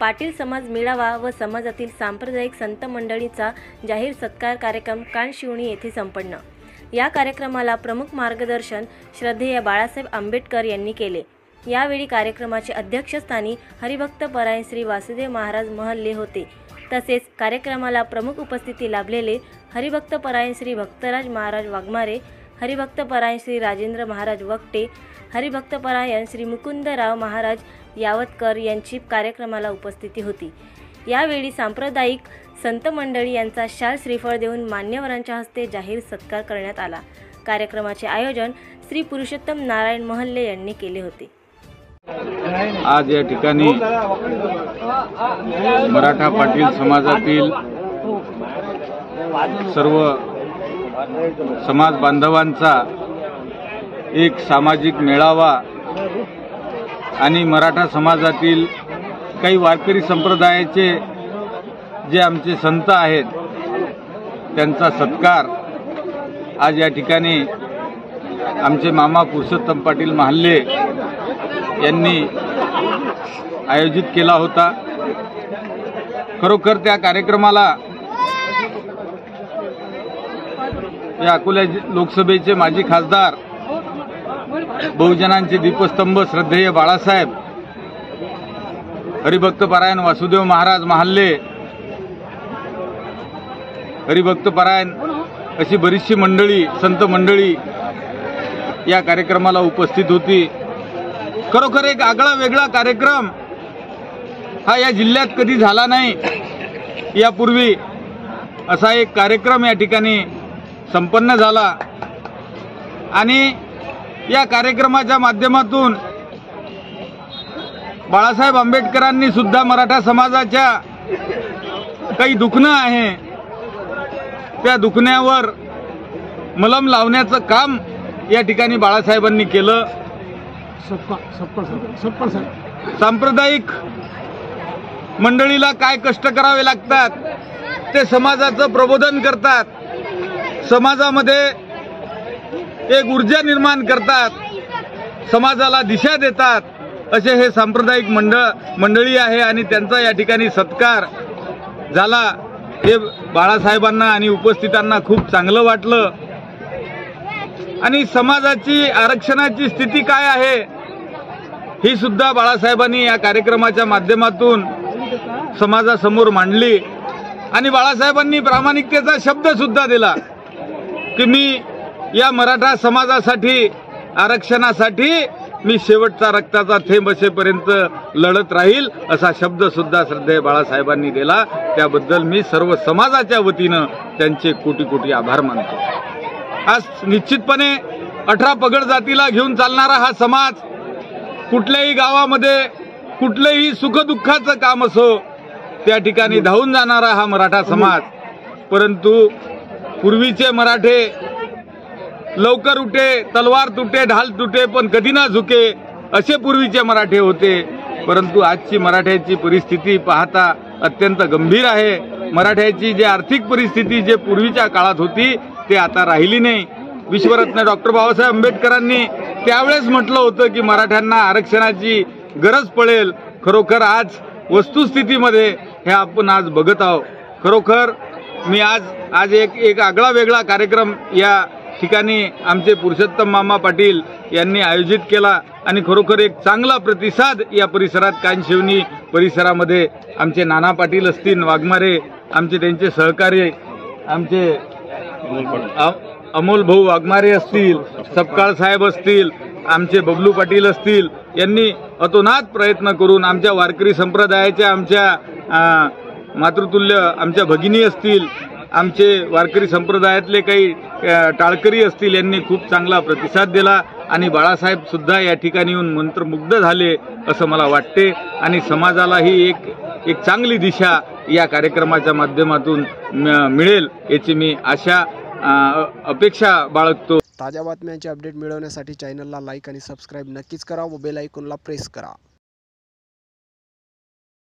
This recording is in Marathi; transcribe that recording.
पाटील समाज मेळावा व समाजातील सांप्रदायिक संत मंडळीचा जाहीर सत्कार कार्यक्रम कानशिवणी येथे संपन्न। या कार्यक्रमाला प्रमुख मार्गदर्शन श्रद्धेय बाळासाहेब आंबेडकर यांनी केले। यावेळी कार्यक्रमाचे अध्यक्षस्थानी हरिभक्त परायण श्री वासुदेव महाराज महल्ले होते। तसेच कार्यक्रमाला प्रमुख उपस्थिती लाभलेले हरिभक्त परायण श्री भक्तराज महाराज वाघमारे, हरिभक्त परायण श्री राजेंद्र महाराज वक्टे, हरिभक्त परायण श्री मुकुंदराव महाराज यावतकर यांची कार्यक्रमाला उपस्थिती होती। यावेळी सांप्रदायिक संत मंडळी यांचा शाल श्रीफळ देऊन मान्यवरांच्या हस्ते जाहीर सत्कार करण्यात आला। कार्यक्रमाचे आयोजन श्री पुरुषोत्तम नारायण महल्ले यांनी केले होते। आज या ठिकाणी मराठा पाटील समाजातील सर्व समाज बांधवांचा एक सामाजिक मेळावा आणि मराठा समाजातील काही वारकरी संप्रदायाचे जे आमचे संत आहेत त्यांचा सत्कार आज या ठिकाणी आमचे मामा पुरुषोत्तम पाटील महाल्ले यांनी आयोजित केला होता। खरोखर त्या कार्यक्रमाला या अकोला लोकसभेचे माजी खासदार, बहुजनांचे दीपस्तंभ श्रद्धेय बाळासाहेब, हरिभक्त परायण वासुदेव महाराज महाल्ले, हरिभक्त परायण अशी बरीचशी मंडळी, संत मंडळी या कार्यक्रमाला उपस्थित होती। खरोखर एक आगळा वेगळा कार्यक्रम हा या जिल्ह्यात कधी झाला नाही। यापूर्वी असा एक कार्यक्रम या ठिकाणी संपन्न झाला आणि या कार्यक्रमाच्या माध्यमातून बाळासाहेब आंबेडकरांनी सुद्धा मराठा समाजाच्या काही दुखणं आहे त्या दुखण्यावर मलम लावण्याचं काम या ठिकाणी बाळासाहेबांनी केलं। सांप्रदायिक मंडळीला काय कष्ट करावे लागतात ते समाजाचं प्रबोधन करतात, समाजामध्ये एक ऊर्जा निर्माण करतात, समाजाला दिशा देतात, असे हे सांप्रदायिक मंडळी आहे आणि त्यांचा या ठिकाणी सत्कार झाला। हे बाळासाहेबांना आणि उपस्थितांना खूप चांगलं वाटलं आणि समाजाची आरक्षणाची स्थिती काय आहे ही सुद्धा बाळासाहेबांनी या कार्यक्रमाच्या माध्यमातून समाजासमोर मांडली आणि बाळासाहेबांनी प्रामाणिकतेचा शब्द सुद्धा दिला की मी या मराठा समाजासाठी, आरक्षणासाठी मी शेवटचा रक्ताचा थेंब असेपर्यंत लढत राहील असा शब्द सुद्धा श्रद्धेय बाळासाहेबांनी दिला। त्याबद्दल मी सर्व समाजाच्या वतीनं त्यांचे कोटी कोटी आभार मानतो। आज निश्चितपणे 18 पगड जातीला घेऊन चालणारा हा समाज, कुठल्याही गावामध्ये कुठलेही सुखदुःखाचं काम असो त्या ठिकाणी धावून जाणारा हा मराठा समाज। परंतु पूर्वीचे मराठे लवकर उठे, तलवार तुटे, ढाल तुटे पण कधी ना झुके असे पूर्वीचे मराठे होते। परंतु आजची मराठ्याची परिस्थिती पाहता अत्यंत गंभीर आहे। मराठ्याची जी आर्थिक परिस्थिती जे पूर्वीच्या काळात होती ते आता राहिली नाही। विश्वरत्न डॉक्टर बाबासाहेब आंबेडकरांनी त्यावेळेस म्हटलं होतं की मराठ्यांना आरक्षणाची गरज पडेल। खरोखर आज वस्तुस्थितीमध्ये हे आपण आज बघत आहोत। खरोखर मी आज एक आगळा वेगळा कार्यक्रम या ठिकाणी आमचे पुरुषोत्तम मामा पाटील यांनी आयोजित केला आणि खरोखर एक चांगला प्रतिसाद या परिसरात, कानशिवणी परिसरामध्ये आमचे नाना पाटील असतील, वाघमारे, आमचे त्यांचे सहकारी आमचे अमोल भाऊ वाघमारे असतील, सपकाळ साहेब असतील, आमचे बबलू पाटील असतील, यांनी अतोनात प्रयत्न करून आमच्या वारकरी संप्रदायाच्या, आमच्या मातृतुल्य आमच्या भगिनी असतील, आमचे वारकरी संप्रदायातले काही टाळकरी असतील, यांनी खूप चांगला प्रतिसाद दिला आणि बाळासाहेब सुद्धा या ठिकाणी येऊन मंत्रमुग्ध झाले असं मला वाटते आणि समाजालाही एक चांगली दिशा या कार्यक्रमाच्या माध्यमातून मिळेल याची मी आशा अपेक्षा बाळगतो। ताज्या बातम्यांचे अपडेट मिळवण्यासाठी चॅनलला लाईक आणि सबस्क्राईब नक्कीच करा व बेल आयकॉनला प्रेस करा।